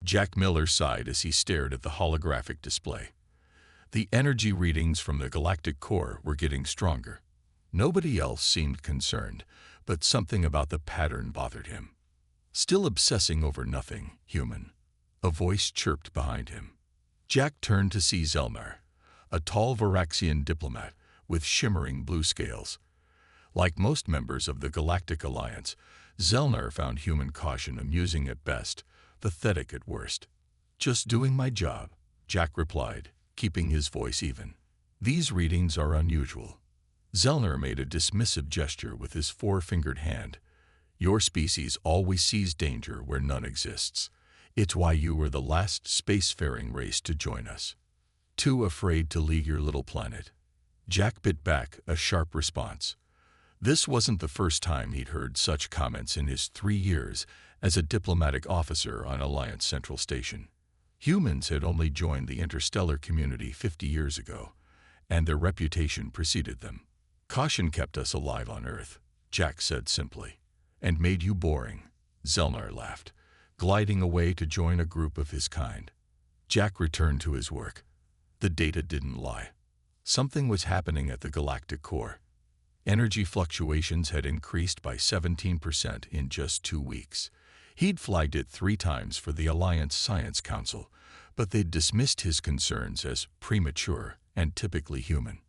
Jack Miller sighed as he stared at the holographic display. The energy readings from the galactic core were getting stronger. Nobody else seemed concerned, but something about the pattern bothered him. Still obsessing over nothing human, a voice chirped behind him. Jack turned to see Zelnar, a tall Varaxian diplomat with shimmering blue scales. Like most members of the Galactic Alliance, Zelnar found human caution amusing at best, pathetic at worst. "Just doing my job," Jack replied, keeping his voice even. "These readings are unusual." Zelnar made a dismissive gesture with his four-fingered hand. "Your species always sees danger where none exists. It's why you were the last spacefaring race to join us. Too afraid to leave your little planet." Jack bit back a sharp response. This wasn't the first time he'd heard such comments in his 3 years as a diplomatic officer on Alliance Central Station. Humans had only joined the interstellar community 50 years ago, and their reputation preceded them. "Caution kept us alive on Earth," Jack said simply. "And made you boring," Zelnar laughed, gliding away to join a group of his kind. Jack returned to his work. The data didn't lie. Something was happening at the galactic core. Energy fluctuations had increased by 17% in just 2 weeks. He'd flagged it 3 times for the Alliance Science Council, but they'd dismissed his concerns as premature and typically human.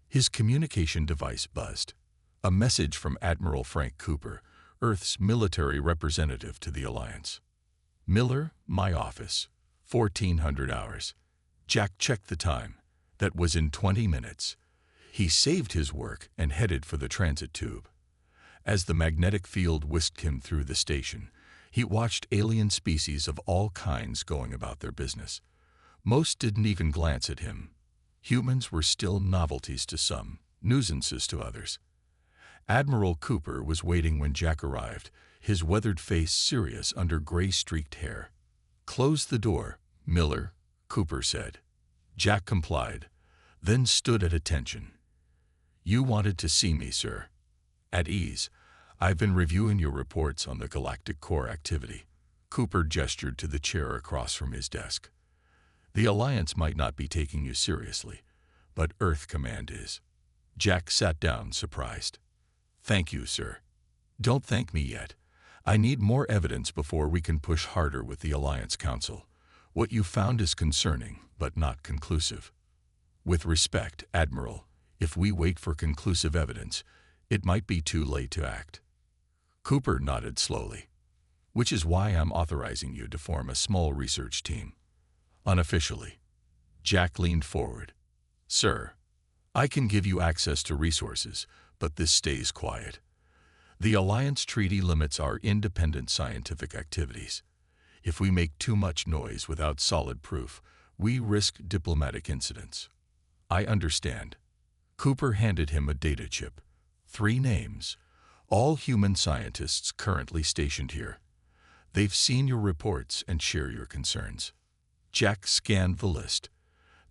His communication device buzzed. A message from Admiral Frank Cooper, Earth's military representative to the Alliance. "Miller, my office, 1400 hours. Jack checked the time. That was in 20 minutes. He saved his work and headed for the transit tube. As the magnetic field whisked him through the station, he watched alien species of all kinds going about their business. Most didn't even glance at him. Humans were still novelties to some, nuisances to others. Admiral Cooper was waiting when Jack arrived, his weathered face serious under gray-streaked hair. "Close the door, Miller," Cooper said. Jack complied, then stood at attention. "You wanted to see me, sir." "At ease. I've been reviewing your reports on the galactic core activity." Cooper gestured to the chair across from his desk. "The Alliance might not be taking you seriously, but Earth Command is." Jack sat down, surprised. "Thank you, sir." "Don't thank me yet. I need more evidence before we can push harder with the Alliance Council. What you found is concerning, but not conclusive." "With respect, Admiral, if we wait for conclusive evidence, it might be too late to act." Cooper nodded slowly. "Which is why I'm authorizing you to form a small research team." Unofficially. Jack leaned forward. "Sir, I can give you access to resources, but this stays quiet. The Alliance Treaty limits our independent scientific activities. If we make too much noise without solid proof, we risk diplomatic incidents." "I understand." Cooper handed him a data chip. 3 names, all human scientists currently stationed here. They've seen your reports and share your concerns. Jack scanned the list.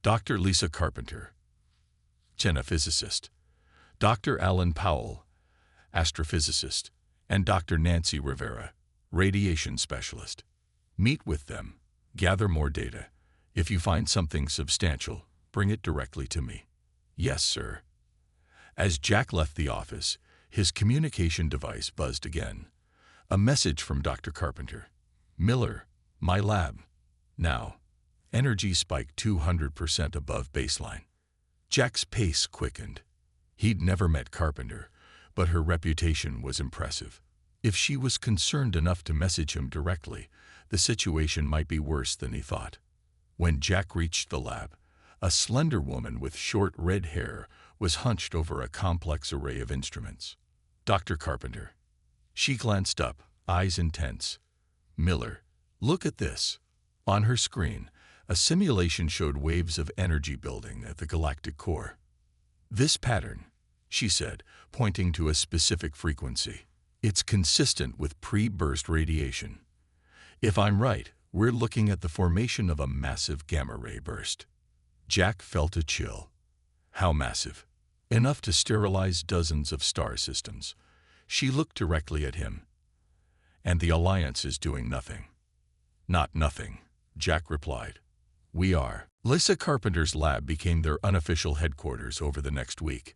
Dr. Lisa Carpenter, genephysicist. Dr. Alan Powell, astrophysicist. And Dr. Nancy Rivera, radiation specialist. Meet with them. Gather more data. If you find something substantial, bring it directly to me." "Yes, sir." As Jack left the office, his communication device buzzed again. A message from Dr. Carpenter. "Miller, my lab. Now." Energy spiked 200% above baseline. Jack's pace quickened. He'd never met Carpenter, but her reputation was impressive. If she was concerned enough to message him directly, the situation might be worse than he thought. When Jack reached the lab, a slender woman with short red hair was hunched over a complex array of instruments. "Dr. Carpenter." She glanced up, eyes intense. "Miller, look at this." On her screen, a simulation showed waves of energy building at the galactic core. "This pattern," she said, pointing to a specific frequency. "It's consistent with pre-burst radiation. If I'm right, we're looking at the formation of a massive gamma-ray burst." Jack felt a chill. How massive? Enough to sterilize dozens of star systems. She looked directly at him. "And the Alliance is doing nothing." "Not nothing," Jack replied. We are. Lisa Carpenter's lab became their unofficial headquarters over the next week.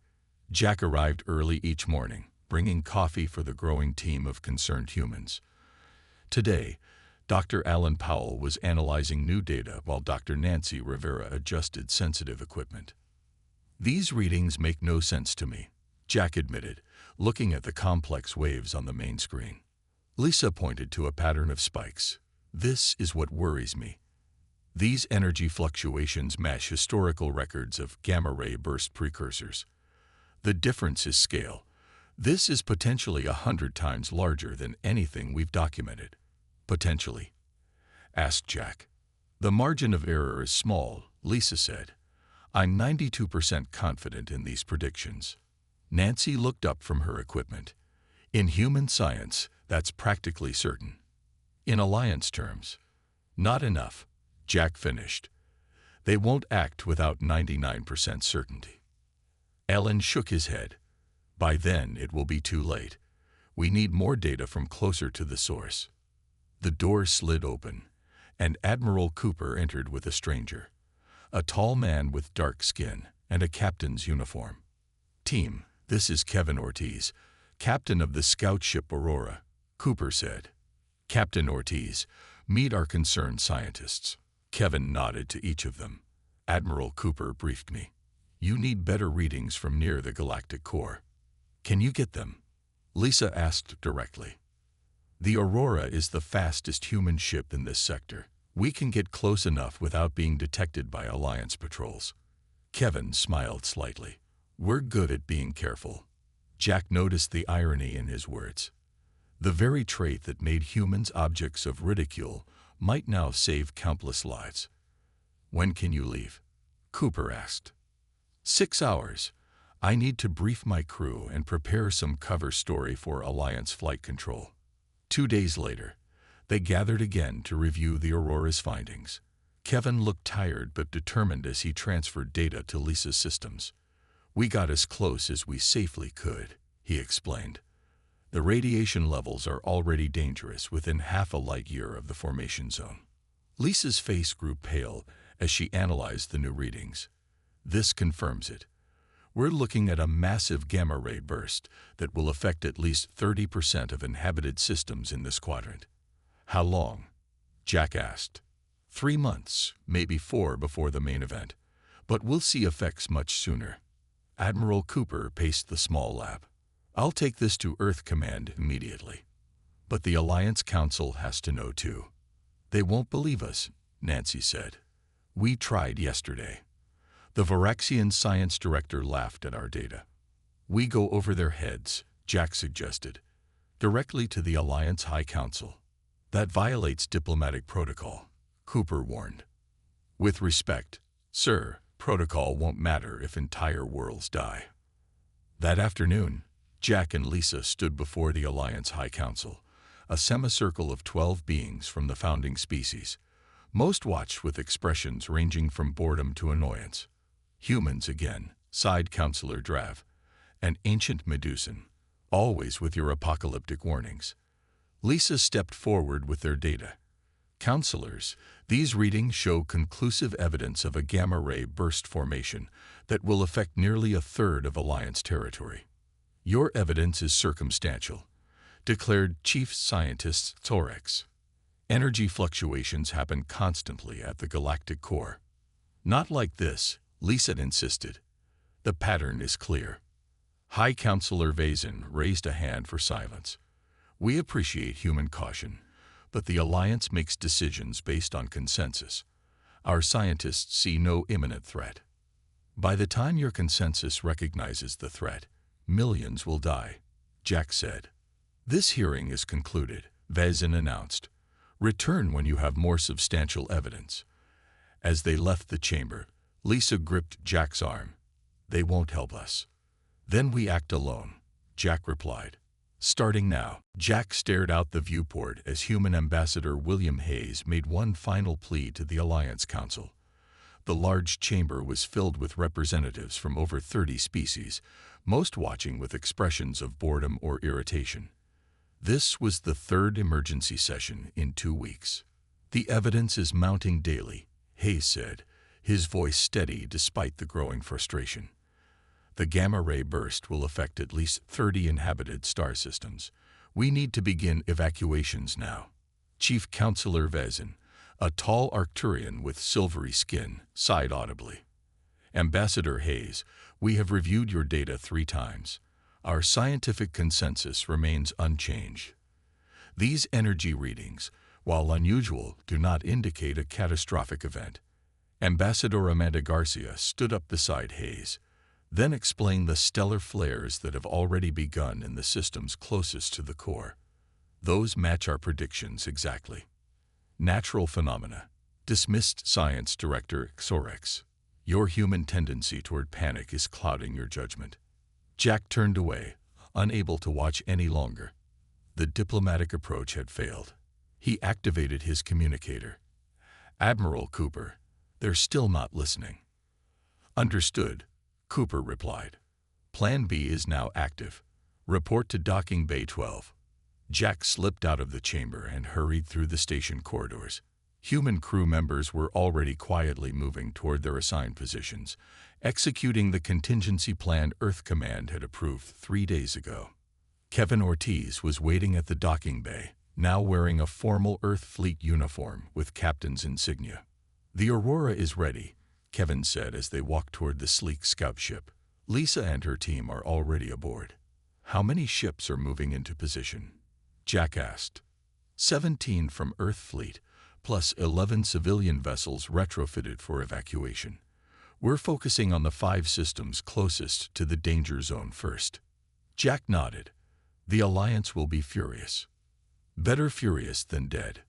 Jack arrived early each morning, bringing coffee for the growing team of concerned humans. Today, Dr. Alan Powell was analyzing new data while Dr. Nancy Rivera adjusted sensitive equipment. These readings make no sense to me, Jack admitted, looking at the complex waves on the main screen. Lisa pointed to a pattern of spikes. This is what worries me. These energy fluctuations match historical records of gamma-ray burst precursors. The difference is scale. This is potentially 100 times larger than anything we've documented. Potentially? Asked Jack. The margin of error is small, Lisa said. I'm 92% confident in these predictions. Nancy looked up from her equipment. In human science, that's practically certain. In alliance terms, not enough, Jack finished. They won't act without 99% certainty. Alan shook his head. By then, it will be too late. We need more data from closer to the source. The door slid open, and Admiral Cooper entered with a stranger, a tall man with dark skin and a captain's uniform. Team, this is Kevin Ortiz, captain of the scout ship Aurora, Cooper said. Captain Ortiz, meet our concerned scientists. Kevin nodded to each of them. Admiral Cooper briefed me. You need better readings from near the galactic core. Can you get them? Lisa asked directly. The Aurora is the fastest human ship in this sector. We can get close enough without being detected by Alliance patrols. Kevin smiled slightly. We're good at being careful. Jack noticed the irony in his words. The very trait that made humans objects of ridicule might now save countless lives. When can you leave? Cooper asked. 6 hours. I need to brief my crew and prepare some cover story for Alliance flight control. 2 days later, they gathered again to review the Aurora's findings. Kevin looked tired but determined as he transferred data to Lisa's systems. We got as close as we safely could, he explained. The radiation levels are already dangerous within half a light year of the formation zone. Lisa's face grew pale as she analyzed the new readings. This confirms it. We're looking at a massive gamma-ray burst that will affect at least 30% of inhabited systems in this quadrant. How long? Jack asked. 3 months, maybe 4 before the main event, but we'll see effects much sooner. Admiral Cooper paced the small lab. I'll take this to Earth Command immediately. But the Alliance Council has to know too. They won't believe us, Nancy said. We tried yesterday. The Varaxian science director laughed at our data. We go over their heads, Jack suggested, directly to the Alliance High Council. That violates diplomatic protocol, Cooper warned. With respect, sir, protocol won't matter if entire worlds die. That afternoon, Jack and Lisa stood before the Alliance High Council, a semicircle of 12 beings from the founding species. Most watched with expressions ranging from boredom to annoyance. Humans again, sighed Counselor Drav, and ancient Medusan, always with your apocalyptic warnings. Lisa stepped forward with their data. Counselors, these readings show conclusive evidence of a gamma-ray burst formation that will affect nearly a third of Alliance territory. Your evidence is circumstantial, declared Chief Scientist Orcs. Energy fluctuations happen constantly at the galactic core. Not like this, Lisa insisted. The pattern is clear. High Counselor Vazen raised a hand for silence. We appreciate human caution, but the Alliance makes decisions based on consensus. Our scientists see no imminent threat. By the time your consensus recognizes the threat, millions will die, Jack said. This hearing is concluded, Vazen announced. Return when you have more substantial evidence. As they left the chamber, Lisa gripped Jack's arm. They won't help us. Then we act alone, Jack replied. Starting now, Jack stared out the viewport as Human Ambassador William Hayes made one final plea to the Alliance Council. The large chamber was filled with representatives from over 30 species, most watching with expressions of boredom or irritation. This was the third emergency session in 2 weeks. The evidence is mounting daily, Hayes said, his voice steady despite the growing frustration. The gamma-ray burst will affect at least 30 inhabited star systems. We need to begin evacuations now. Chief Counselor Vezin, a tall Arcturian with silvery skin, sighed audibly. Ambassador Hayes, we have reviewed your data 3 times. Our scientific consensus remains unchanged. These energy readings, while unusual, do not indicate a catastrophic event. Ambassador Amanda Garcia stood up beside Hayes, then explained the stellar flares that have already begun in the systems closest to the core. Those match our predictions exactly. Natural phenomena. Dismissed Science Director Orcs. Your human tendency toward panic is clouding your judgment. Jack turned away, unable to watch any longer. The diplomatic approach had failed. He activated his communicator. Admiral Cooper, they're still not listening. Understood, Cooper replied. Plan B is now active. Report to Docking Bay 12. Jack slipped out of the chamber and hurried through the station corridors. Human crew members were already quietly moving toward their assigned positions, executing the contingency plan Earth Command had approved 3 days ago. Kevin Ortiz was waiting at the docking bay, now wearing a formal Earth Fleet uniform with captain's insignia. The Aurora is ready, Kevin said as they walked toward the sleek scout ship. Lisa and her team are already aboard. How many ships are moving into position? Jack asked. 17 from Earth Fleet, plus 11 civilian vessels retrofitted for evacuation. We're focusing on the 5 systems closest to the danger zone first. Jack nodded. The Alliance will be furious. Better furious than dead.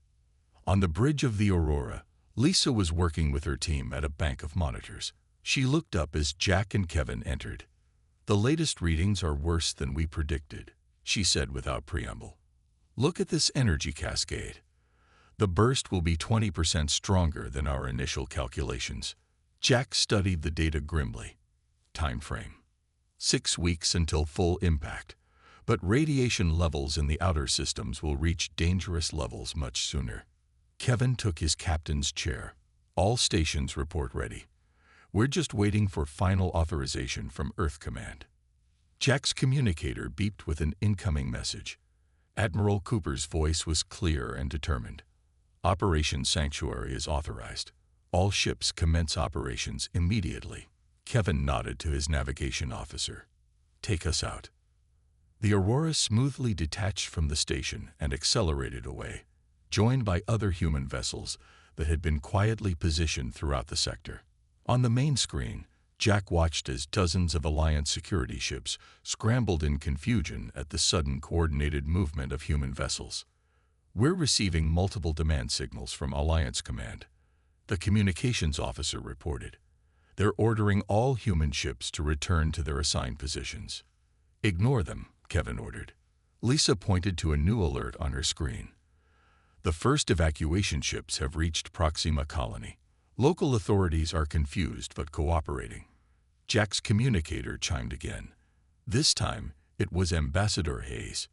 On the bridge of the Aurora, Lisa was working with her team at a bank of monitors. She looked up as Jack and Kevin entered. The latest readings are worse than we predicted, she said without preamble. Look at this energy cascade. The burst will be 20% stronger than our initial calculations. Jack studied the data grimly. Time frame: 6 weeks until full impact. But radiation levels in the outer systems will reach dangerous levels much sooner. Kevin took his captain's chair. All stations report ready. We're just waiting for final authorization from Earth Command. Jack's communicator beeped with an incoming message. Admiral Cooper's voice was clear and determined. Operation Sanctuary is authorized. All ships commence operations immediately. Kevin nodded to his navigation officer. Take us out. The Aurora smoothly detached from the station and accelerated away, joined by other human vessels that had been quietly positioned throughout the sector. On the main screen, Jack watched as dozens of Alliance security ships scrambled in confusion at the sudden coordinated movement of human vessels. We're receiving multiple demand signals from Alliance Command, the communications officer reported. They're ordering all human ships to return to their assigned positions. Ignore them, Kevin ordered. Lisa pointed to a new alert on her screen. The first evacuation ships have reached Proxima Colony. Local authorities are confused but cooperating. Jack's communicator chimed again. This time, it was Ambassador Hayes.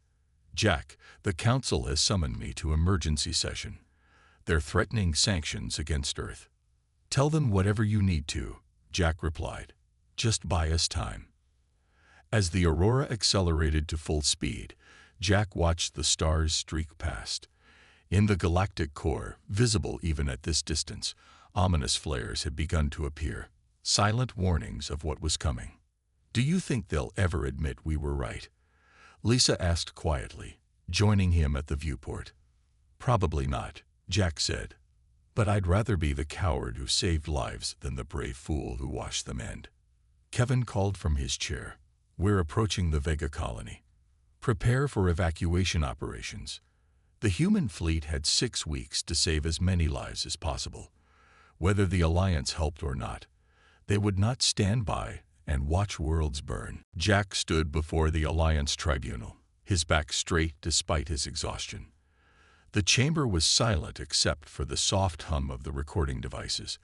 Jack, the Council has summoned me to emergency session. They're threatening sanctions against Earth. Tell them whatever you need to, Jack replied. Just buy us time. As the Aurora accelerated to full speed, Jack watched the stars streak past. In the galactic core, visible even at this distance, ominous flares had begun to appear, silent warnings of what was coming. Do you think they'll ever admit we were right? Lisa asked quietly, joining him at the viewport. Probably not, Jack said. But I'd rather be the coward who saved lives than the brave fool who watched them end. Kevin called from his chair. We're approaching the Vega colony. Prepare for evacuation operations. The human fleet had 6 weeks to save as many lives as possible. Whether the Alliance helped or not, they would not stand by and watch worlds burn. Jack stood before the Alliance tribunal, his back straight despite his exhaustion. The chamber was silent except for the soft hum of the recording devices.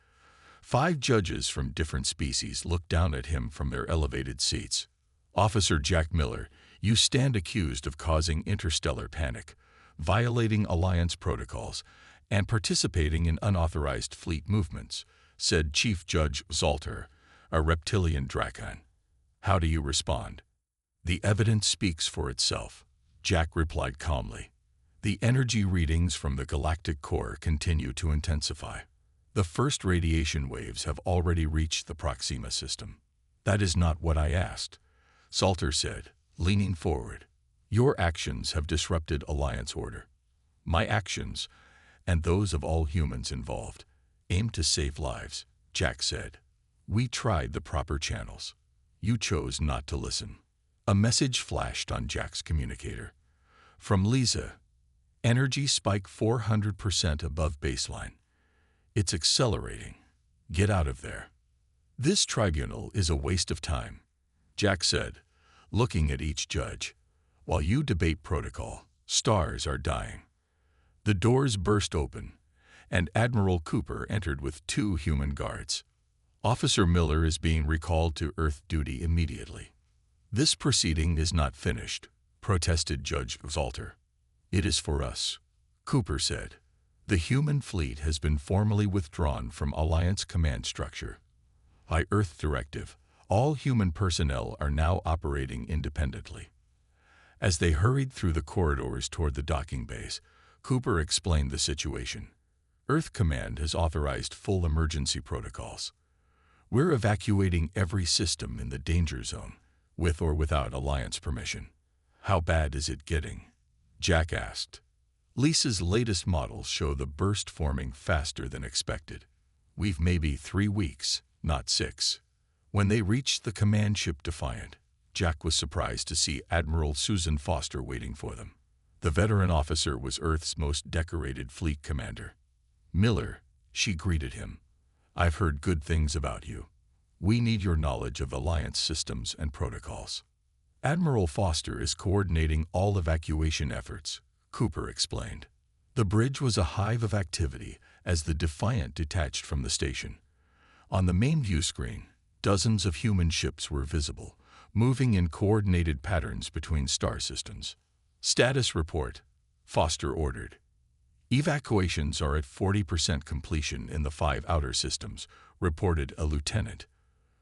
5 judges from different species looked down at him from their elevated seats. Officer Jack Miller, you stand accused of causing interstellar panic, violating Alliance protocols, and participating in unauthorized fleet movements, said Chief Judge Zalter, a reptilian Dracan. How do you respond? The evidence speaks for itself, Jack replied calmly. The energy readings from the galactic core continue to intensify. The first radiation waves have already reached the Proxima system. That is not what I asked, Salter said, leaning forward. Your actions have disrupted Alliance order. My actions, and those of all humans involved, aim to save lives, Jack said. We tried the proper channels. You chose not to listen. A message flashed on Jack's communicator. From Lisa. Energy spike 400% above baseline. It's accelerating. Get out of there. This tribunal is a waste of time, Jack said, looking at each judge. While you debate protocol, stars are dying. The doors burst open, and Admiral Cooper entered with 2 human guards. Officer Miller is being recalled to Earth duty immediately. This proceeding is not finished, protested Judge Zalter. It is for us, Cooper said. The human fleet has been formally withdrawn from Alliance command structure. By Earth directive, all human personnel are now operating independently. As they hurried through the corridors toward the docking bays, Cooper explained the situation. Earth Command has authorized full emergency protocols. We're evacuating every system in the danger zone, with or without Alliance permission. How bad is it getting? Jack asked. Lisa's latest models show the burst forming faster than expected. We've maybe 3 weeks, not 6. When they reached the command ship Defiant, Jack was surprised to see Admiral Susan Foster waiting for them. The veteran officer was Earth's most decorated fleet commander. Miller, she greeted him. I've heard good things about you. We need your knowledge of Alliance systems and protocols. Admiral Foster is coordinating all evacuation efforts, Cooper explained. The bridge was a hive of activity as the Defiant detached from the station. On the main view screen, dozens of human ships were visible, moving in coordinated patterns between star systems. Status report, Foster ordered. Evacuations are at 40% completion in the 5 outer systems, reported a lieutenant.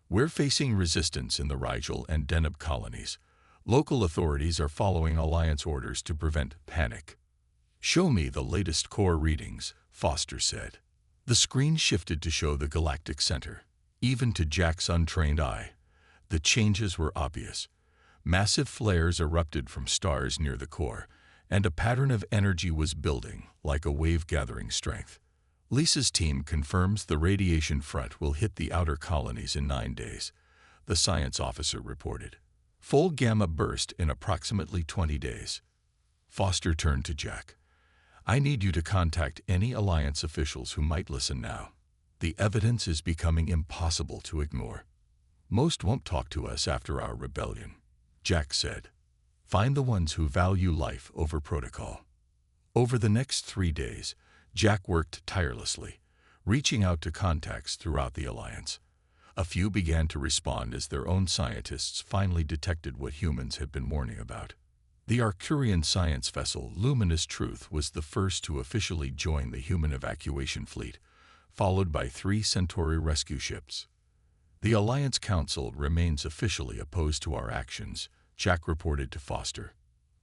We're facing resistance in the Rigel and Deneb colonies. Local authorities are following Alliance orders to prevent panic. Show me the latest core readings, Foster said. The screen shifted to show the galactic center. Even to Jack's untrained eye, the changes were obvious. Massive flares erupted from stars near the core, and a pattern of energy was building, like a wave gathering strength. Lisa's team confirms the radiation front will hit the outer colonies in 9 days, the science officer reported. Full gamma burst in approximately 20 days. Foster turned to Jack. I need you to contact any Alliance officials who might listen now. The evidence is becoming impossible to ignore. Most won't talk to us after our rebellion, Jack said. Find the ones who value life over protocol. Over the next 3 days, Jack worked tirelessly, reaching out to contacts throughout the Alliance. A few began to respond as their own scientists finally detected what humans had been warning about. The Arcturian science vessel Luminous Truth was the first to officially join the human evacuation fleet, followed by 3 Centauri rescue ships. The Alliance Council remains officially opposed to our actions, Jack reported to Foster.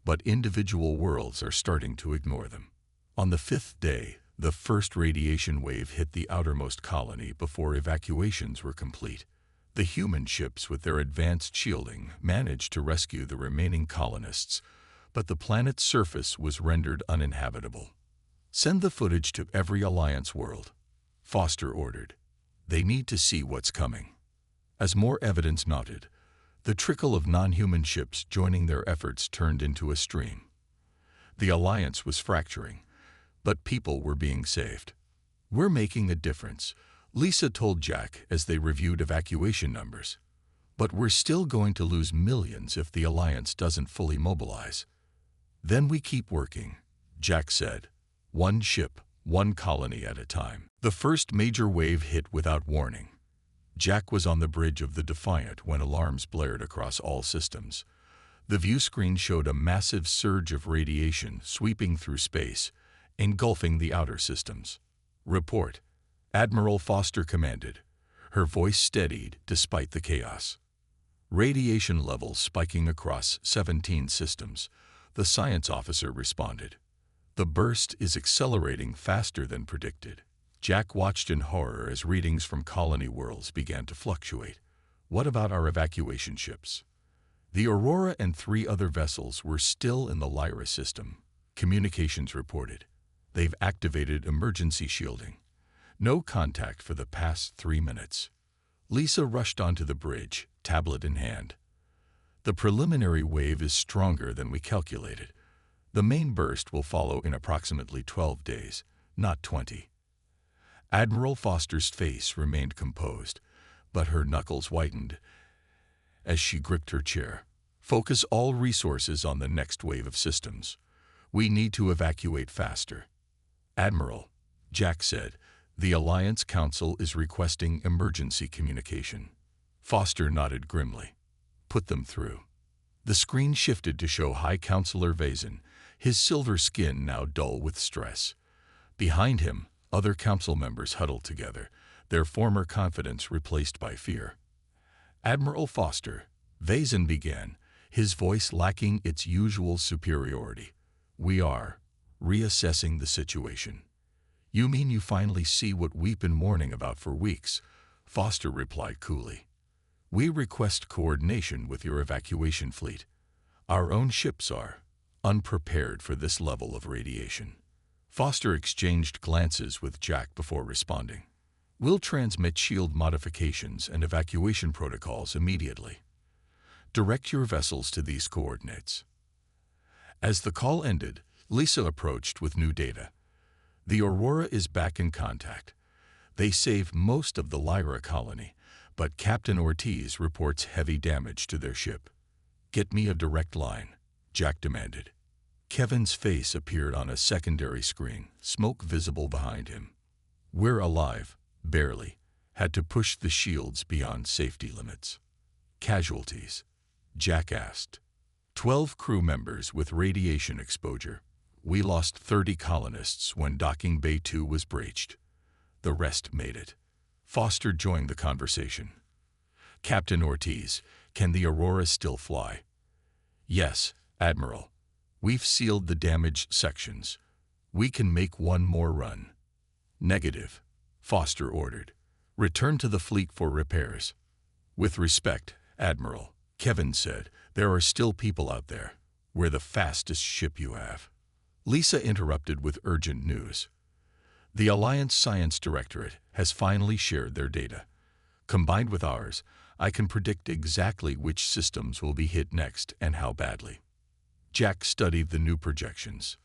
But individual worlds are starting to ignore them. On the 5th day, the first radiation wave hit the outermost colony before evacuations were complete. The human ships with their advanced shielding managed to rescue the remaining colonists, but the planet's surface was rendered uninhabitable. Send the footage to every Alliance world, Foster ordered. They need to see what's coming. As more evidence mounted, the trickle of non-human ships joining their efforts turned into a stream. The Alliance was fracturing, but people were being saved. We're making a difference, Lisa told Jack as they reviewed evacuation numbers. But we're still going to lose millions if the Alliance doesn't fully mobilize. Then we keep working, Jack said. 1 ship, 1 colony at a time. The first major wave hit without warning. Jack was on the bridge of the Defiant when alarms blared across all systems. The view screen showed a massive surge of radiation sweeping through space, engulfing the outer systems. "Report," Admiral Foster commanded. Her voice steadied despite the chaos. "Radiation levels spiking across 17 systems," the science officer responded. "The burst is accelerating faster than predicted." Jack watched in horror as readings from colony worlds began to fluctuate. "What about our evacuation ships?" The Aurora and 3 other vessels were still in the Lyra system. Communications reported. "They've activated emergency shielding. No contact for the past 3 minutes." Lisa rushed onto the bridge, tablet in hand. "The preliminary wave is stronger than we calculated. The main burst will follow in approximately 12 days, not 20. Admiral Foster's face remained composed, but her knuckles whitened as she gripped her chair. "Focus all resources on the next wave of systems. We need to evacuate faster." "Admiral," Jack said, "the Alliance Council is requesting emergency communication." Foster nodded grimly. "Put them through." The screen shifted to show High Counselor Vazen, his silver skin now dull with stress. Behind him, other council members huddled together, their former confidence replaced by fear. "Admiral Foster," Vazen began, his voice lacking its usual superiority, "we are reassessing the situation." "You mean you finally see what we've been warning about for weeks?" Foster replied coolly. "We request coordination with your evacuation fleet. Our own ships are unprepared for this level of radiation." Foster exchanged glances with Jack before responding. "We'll transmit shield modifications and evacuation protocols immediately. Direct your vessels to these coordinates." As the call ended, Lisa approached with new data. "The Aurora is back in contact. They saved most of the Lyra colony, but Captain Ortiz reports heavy damage to their ship." "Get me a direct line," Jack demanded. Kevin's face appeared on a secondary screen, smoke visible behind him. "We're alive, barely. Had to push the shields beyond safety limits." "Casualties?" Jack asked. 12 crew members with radiation exposure. We lost 30 colonists when Docking Bay 2 was breached. The rest made it." Foster joined the conversation. "Captain Ortiz, can the Aurora still fly?" "Yes, Admiral. We've sealed the damaged sections. We can make one more run." "Negative," Foster ordered. "Return to the fleet for repairs." "With respect, Admiral," Kevin said, "there are still people out there. We're the fastest ship you have." Lisa interrupted with urgent news. "The Alliance Science Directorate has finally shared their data. Combined with ours, I can predict exactly which systems will be hit next and how badly." Jack studied the new projections.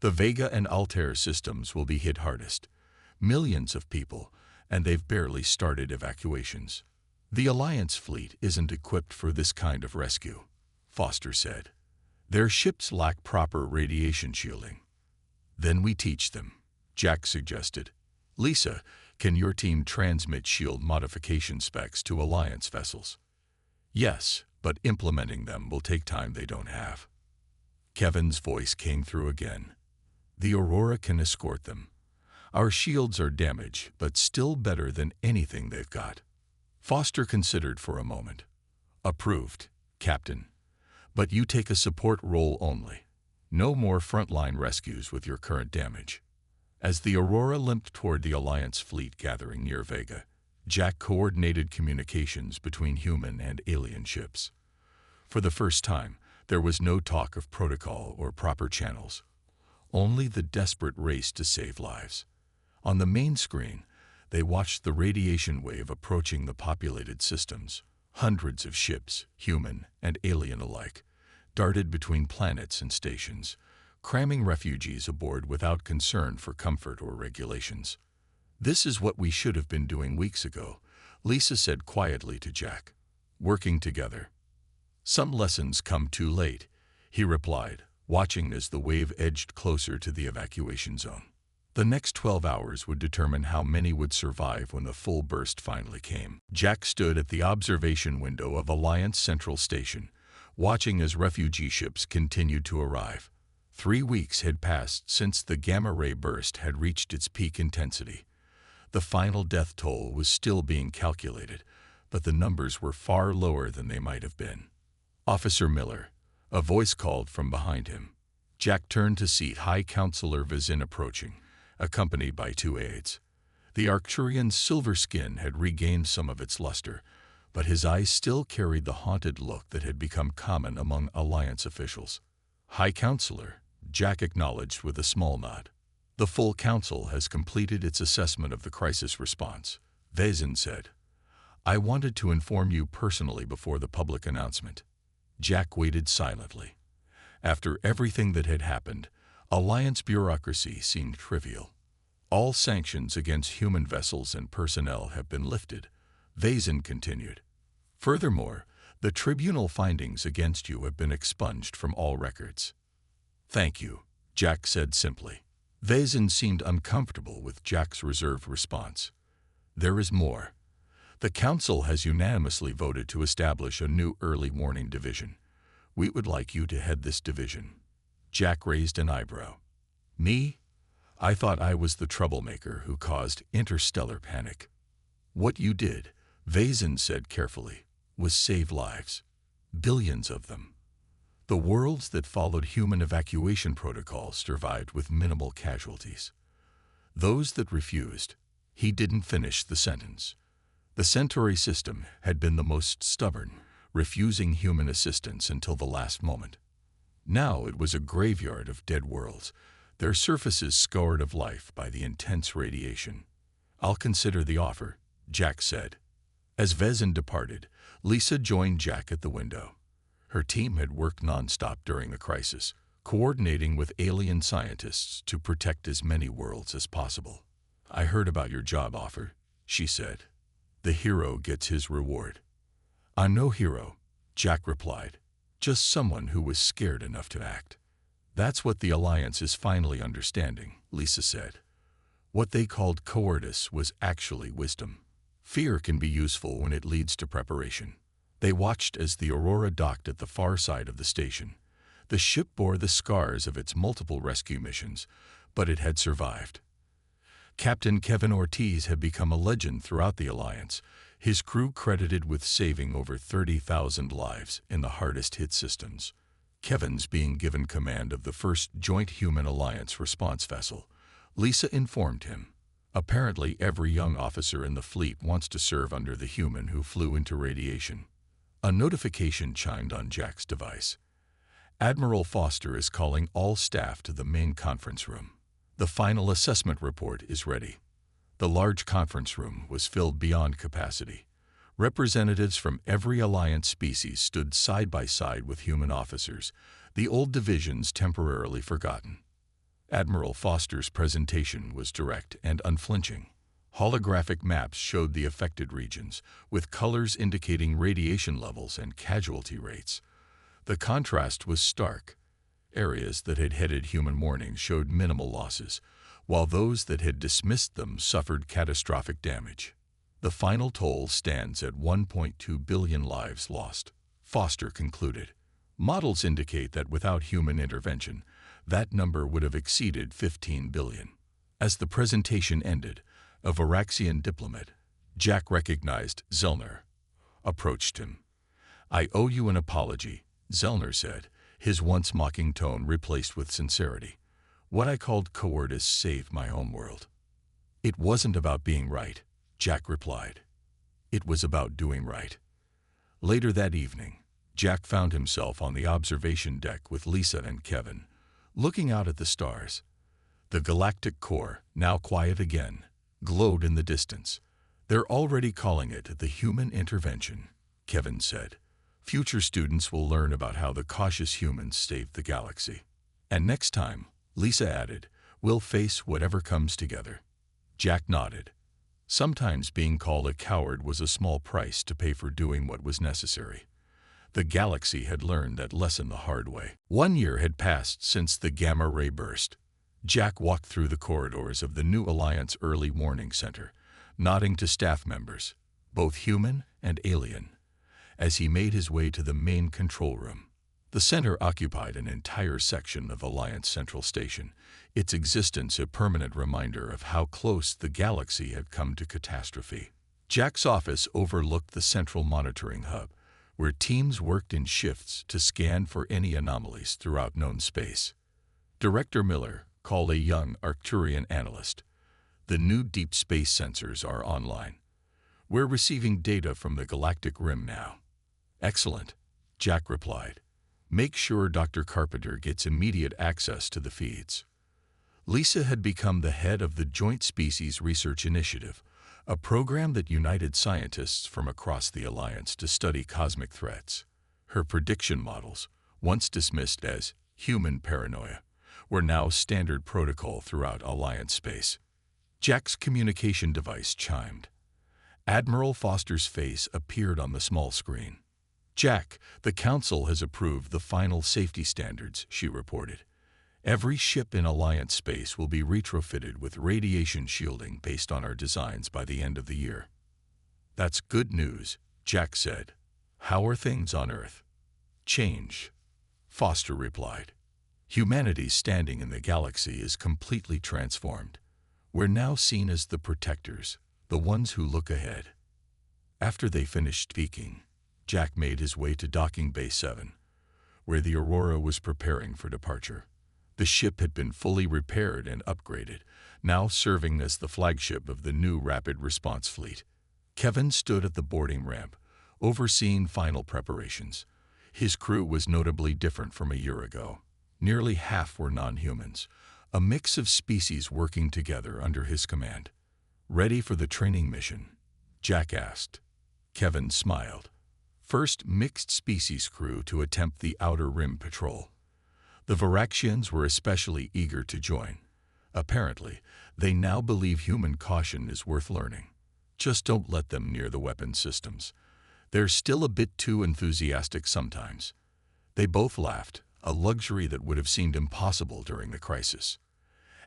"The Vega and Altair systems will be hit hardest. Millions of people, and they've barely started evacuations. The Alliance fleet isn't equipped for this kind of rescue," Foster said. "Their ships lack proper radiation shielding." "Then we teach them," Jack suggested. "Lisa, can your team transmit shield modification specs to Alliance vessels?" "Yes, but implementing them will take time they don't have." Kevin's voice came through again. "The Aurora can escort them. Our shields are damaged, but still better than anything they've got." Foster considered for a moment. "Approved, Captain. But you take a support role only. No more frontline rescues with your current damage." As the Aurora limped toward the Alliance fleet gathering near Vega, Jack coordinated communications between human and alien ships. For the first time, there was no talk of protocol or proper channels. Only the desperate race to save lives. On the main screen, they watched the radiation wave approaching the populated systems. Hundreds of ships, human and alien alike, darted between planets and stations, cramming refugees aboard without concern for comfort or regulations. "This is what we should have been doing weeks ago," Lisa said quietly to Jack. "Working together." "Some lessons come too late," he replied, watching as the wave edged closer to the evacuation zone. The next 12 hours would determine how many would survive when the full burst finally came. Jack stood at the observation window of Alliance Central Station, watching as refugee ships continued to arrive. 3 weeks had passed since the gamma-ray burst had reached its peak intensity. The final death toll was still being calculated, but the numbers were far lower than they might have been. "Officer Miller," a voice called from behind him. Jack turned to see High Counselor Vezin approaching, accompanied by 2 aides. The Arcturian's silver skin had regained some of its luster, but his eyes still carried the haunted look that had become common among Alliance officials. "High Counselor," Jack acknowledged with a small nod. "The full council has completed its assessment of the crisis response," Vezin said. "I wanted to inform you personally before the public announcement." Jack waited silently. After everything that had happened, Alliance bureaucracy seemed trivial. "All sanctions against human vessels and personnel have been lifted," Vezin continued. "Furthermore, the tribunal findings against you have been expunged from all records." "Thank you," Jack said simply. Vezin seemed uncomfortable with Jack's reserved response. "There is more. The Council has unanimously voted to establish a new early warning division. We would like you to head this division." Jack raised an eyebrow. "Me? I thought I was the troublemaker who caused interstellar panic." "What you did," Vezin said carefully, "was save lives. Billions of them. The worlds that followed human evacuation protocols survived with minimal casualties. Those that refused," he didn't finish the sentence. "The Centauri system had been the most stubborn, refusing human assistance until the last moment. Now it was a graveyard of dead worlds, their surfaces scoured of life by the intense radiation." "I'll consider the offer," Jack said. As Vezin departed, Lisa joined Jack at the window. Her team had worked nonstop during the crisis, coordinating with alien scientists to protect as many worlds as possible. "I heard about your job offer," she said. "The hero gets his reward." "I'm no hero," Jack replied. "Just someone who was scared enough to act." "That's what the Alliance is finally understanding," Lisa said. "What they called cowardice was actually wisdom. Fear can be useful when it leads to preparation." They watched as the Aurora docked at the far side of the station. The ship bore the scars of its multiple rescue missions, but it had survived. Captain Kevin Ortiz had become a legend throughout the Alliance, his crew credited with saving over 30,000 lives in the hardest-hit systems. Kevin's being given command of the first Joint Human Alliance response vessel, Lisa informed him. "Apparently every young officer in the fleet wants to serve under the human who flew into radiation." A notification chimed on Jack's device. "Admiral Foster is calling all staff to the main conference room. The final assessment report is ready." The large conference room was filled beyond capacity. Representatives from every Alliance species stood side by side with human officers, the old divisions temporarily forgotten. Admiral Foster's presentation was direct and unflinching. Holographic maps showed the affected regions, with colors indicating radiation levels and casualty rates. The contrast was stark. Areas that had headed human warnings showed minimal losses, while those that had dismissed them suffered catastrophic damage. "The final toll stands at 1.2 billion lives lost," Foster concluded. "Models indicate that without human intervention, that number would have exceeded 15 billion. As the presentation ended, a Varaxian diplomat, Jack recognized Zellner, approached him. "I owe you an apology," Zellner said, his once mocking tone replaced with sincerity. "What I called cowardice saved my homeworld." "It wasn't about being right," Jack replied. "It was about doing right." Later that evening, Jack found himself on the observation deck with Lisa and Kevin, looking out at the stars. The galactic core, now quiet again, glowed in the distance. "They're already calling it the human intervention," Kevin said. "Future students will learn about how the cautious humans saved the galaxy. And next time," Lisa added, "we'll face whatever comes together." Jack nodded. Sometimes being called a coward was a small price to pay for doing what was necessary. The galaxy had learned that lesson the hard way. 1 year had passed since the gamma-ray burst. Jack walked through the corridors of the new Alliance Early Warning Center, nodding to staff members, both human and alien, as he made his way to the main control room. The center occupied an entire section of Alliance Central Station, its existence a permanent reminder of how close the galaxy had come to catastrophe. Jack's office overlooked the central monitoring hub, where teams worked in shifts to scan for any anomalies throughout known space. Director Miller called a young Arcturian analyst. "The new deep space sensors are online. We're receiving data from the galactic rim now." "Excellent," Jack replied. "Make sure Dr. Carpenter gets immediate access to the feeds." Lisa had become the head of the Joint Species Research Initiative, a program that united scientists from across the Alliance to study cosmic threats. Her prediction models, once dismissed as human paranoia, were now standard protocol throughout Alliance space. Jack's communication device chimed. Admiral Foster's face appeared on the small screen. "Jack, the Council has approved the final safety standards," she reported. "Every ship in Alliance space will be retrofitted with radiation shielding based on our designs by the end of the year." "That's good news," Jack said. "How are things on Earth?" "Change," Foster replied. "Humanity's standing in the galaxy is completely transformed. We're now seen as the protectors, the ones who look ahead." After they finished speaking, Jack made his way to Docking Bay 7, where the Aurora was preparing for departure. The ship had been fully repaired and upgraded, now serving as the flagship of the new Rapid Response Fleet. Kevin stood at the boarding ramp, overseeing final preparations. His crew was notably different from a year ago. Nearly half were non-humans, a mix of species working together under his command. "Ready for the training mission?" Jack asked. Kevin smiled. First mixed species crew to attempt the Outer Rim patrol. The Varaxians were especially eager to join. Apparently, they now believe human caution is worth learning. Just don't let them near the weapon systems. They're still a bit too enthusiastic sometimes. They both laughed, a luxury that would have seemed impossible during the crisis.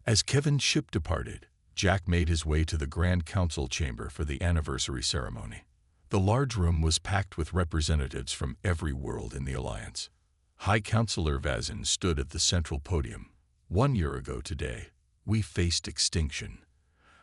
As Kevin's ship departed, Jack made his way to the Grand Council chamber for the anniversary ceremony. The large room was packed with representatives from every world in the Alliance. High Counselor Vazin stood at the central podium. "1 year ago today, we faced extinction.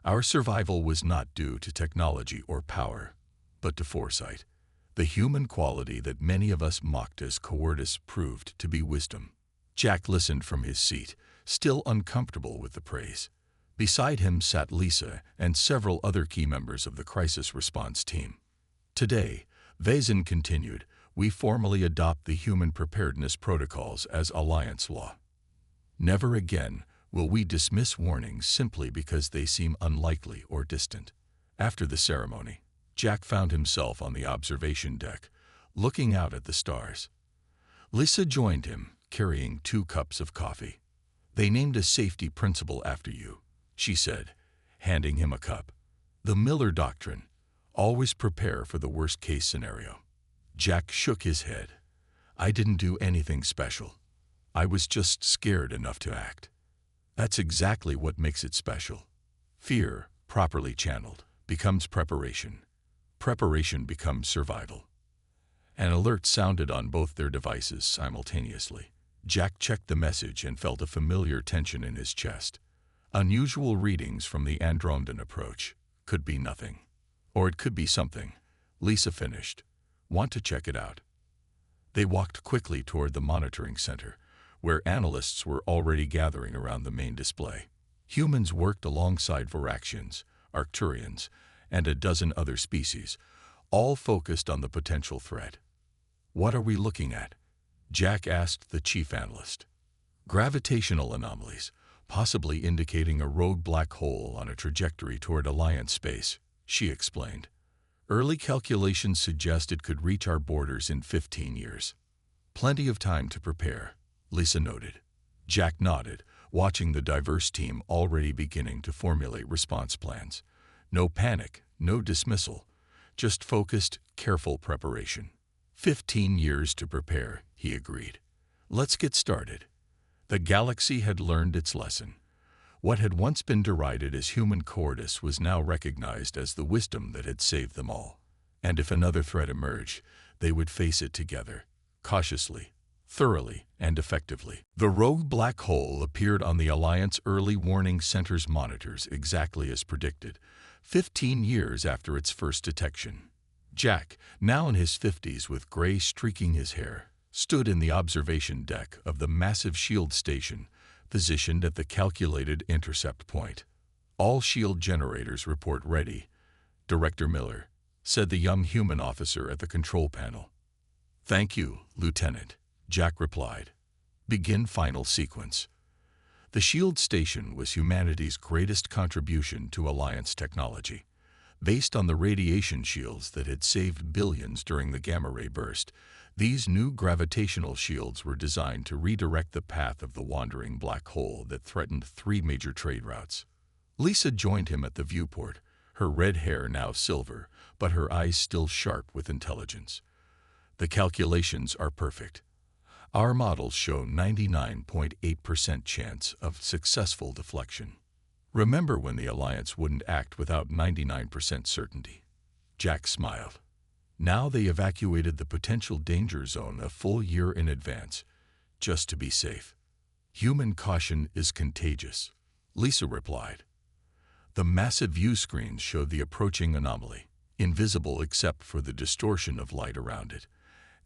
Our survival was not due to technology or power, but to foresight. The human quality that many of us mocked as cowardice proved to be wisdom." Jack listened from his seat, still uncomfortable with the praise. Beside him sat Lisa and several other key members of the crisis response team. "Today," Vazin continued, "we formally adopt the human preparedness protocols as Alliance law. Never again will we dismiss warnings simply because they seem unlikely or distant." After the ceremony, Jack found himself on the observation deck, looking out at the stars. Lisa joined him, carrying 2 cups of coffee. "They named a safety principle after you," she said, handing him a cup. "The Miller Doctrine. Always prepare for the worst-case scenario." Jack shook his head. "I didn't do anything special. I was just scared enough to act." "That's exactly what makes it special. Fear, properly channeled, becomes preparation. Preparation becomes survival." An alert sounded on both their devices simultaneously. Jack checked the message and felt a familiar tension in his chest. Unusual readings from the Andromedan approach. Could be nothing. Or it could be something. Lisa finished. "Want to check it out?" They walked quickly toward the monitoring center, where analysts were already gathering around the main display. Humans worked alongside Varaxians, Arcturians, and a dozen other species, all focused on the potential threat. "What are we looking at?" Jack asked the chief analyst. "Gravitational anomalies, possibly indicating a rogue black hole on a trajectory toward Alliance space," she explained. "Early calculations suggest it could reach our borders in 15 years. Plenty of time to prepare," Lisa noted. Jack nodded, watching the diverse team already beginning to formulate response plans. No panic, no dismissal, just focused, careful preparation. 15 years to prepare, he agreed. "Let's get started." The galaxy had learned its lesson. What had once been derided as human cowardice was now recognized as the wisdom that had saved them all. And if another threat emerged, they would face it together, cautiously, thoroughly and effectively. The rogue black hole appeared on the Alliance Early Warning Center's monitors exactly as predicted, 15 years after its first detection. Jack, now in his 50s with gray streaking his hair, stood in the observation deck of the massive shield station, positioned at the calculated intercept point. "All shield generators report ready, Director Miller," said the young human officer at the control panel. "Thank you, Lieutenant," Jack replied. "Begin final sequence." The shield station was humanity's greatest contribution to Alliance technology. Based on the radiation shields that had saved billions during the gamma-ray burst, these new gravitational shields were designed to redirect the path of the wandering black hole that threatened 3 major trade routes. Lisa joined him at the viewport, her red hair now silver, but her eyes still sharp with intelligence. "The calculations are perfect. Our models show 99.8% chance of successful deflection. Remember when the Alliance wouldn't act without 99% certainty?" Jack smiled. Now they evacuated the potential danger zone a full year in advance, just to be safe. "Human caution is contagious," Lisa replied. The massive view screens showed the approaching anomaly, invisible except for the distortion of light around it,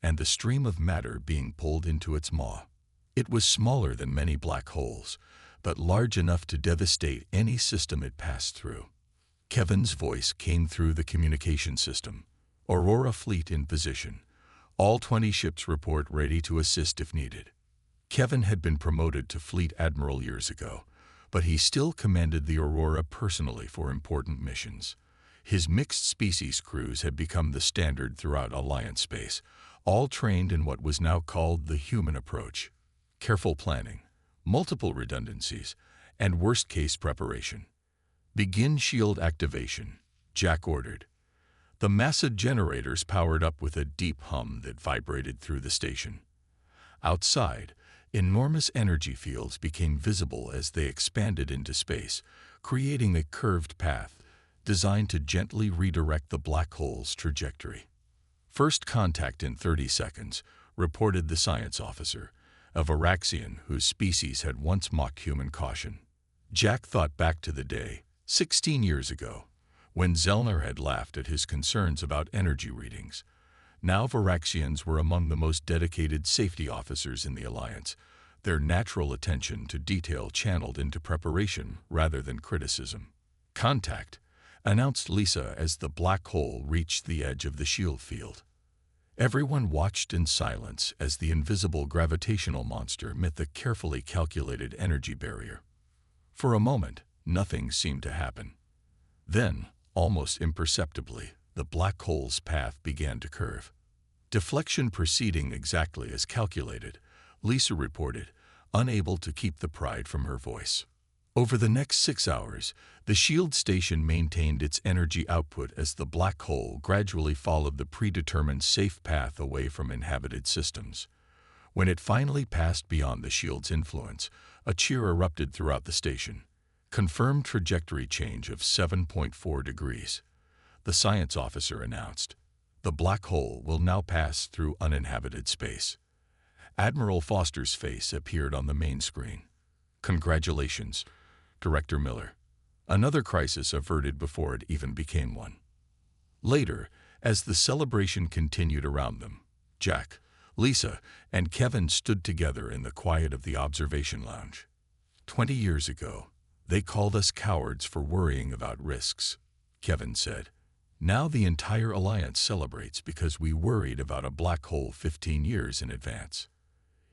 and the stream of matter being pulled into its maw. It was smaller than many black holes, but large enough to devastate any system it passed through. Kevin's voice came through the communication system. "Aurora fleet in position. All 20 ships report ready to assist if needed." Kevin had been promoted to fleet admiral years ago, but he still commanded the Aurora personally for important missions. His mixed-species crews had become the standard throughout Alliance space, all trained in what was now called the human approach. Careful planning, multiple redundancies, and worst-case preparation. "Begin shield activation," Jack ordered. The massive generators powered up with a deep hum that vibrated through the station. Outside, enormous energy fields became visible as they expanded into space, creating a curved path designed to gently redirect the black hole's trajectory. "First contact in 30 seconds, reported the science officer, a Varaxian whose species had once mocked human caution. Jack thought back to the day, 16 years ago, when Zellner had laughed at his concerns about energy readings. Now Varaxians were among the most dedicated safety officers in the Alliance, their natural attention to detail channeled into preparation rather than criticism. "Contact," announced Lisa as the black hole reached the edge of the shield field. Everyone watched in silence as the invisible gravitational monster met the carefully calculated energy barrier. For a moment, nothing seemed to happen. Then, almost imperceptibly, the black hole's path began to curve. "Deflection proceeding exactly as calculated," Lisa reported, unable to keep the pride from her voice. Over the next 6 hours, the shield station maintained its energy output as the black hole gradually followed the predetermined safe path away from inhabited systems. When it finally passed beyond the shield's influence, a cheer erupted throughout the station. "Confirmed trajectory change of 7.4 degrees," the science officer announced. "The black hole will now pass through uninhabited space." Admiral Foster's face appeared on the main screen. "Congratulations, Director Miller. Another crisis averted before it even became one." Later, as the celebration continued around them, Jack, Lisa, and Kevin stood together in the quiet of the observation lounge. 20 years ago, they called us cowards for worrying about risks," Kevin said. "Now the entire Alliance celebrates because we worried about a black hole 15 years in advance."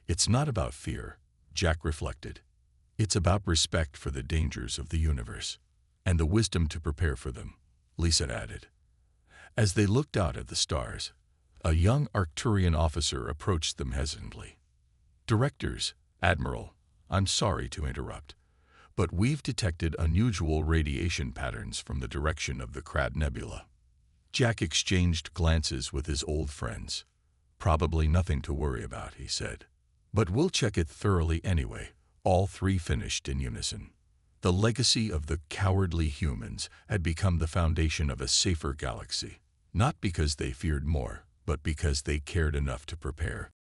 "It's not about fear," Jack reflected. "It's about respect for the dangers of the universe, and the wisdom to prepare for them," Lisa added. As they looked out at the stars, a young Arcturian officer approached them hesitantly. "Directors, Admiral, I'm sorry to interrupt, but we've detected unusual radiation patterns from the direction of the Crad Nebula." Jack exchanged glances with his old friends. "Probably nothing to worry about," he said. "But we'll check it thoroughly anyway." All three finished in unison. The legacy of the cowardly humans had become the foundation of a safer galaxy, not because they feared more, but because they cared enough to prepare.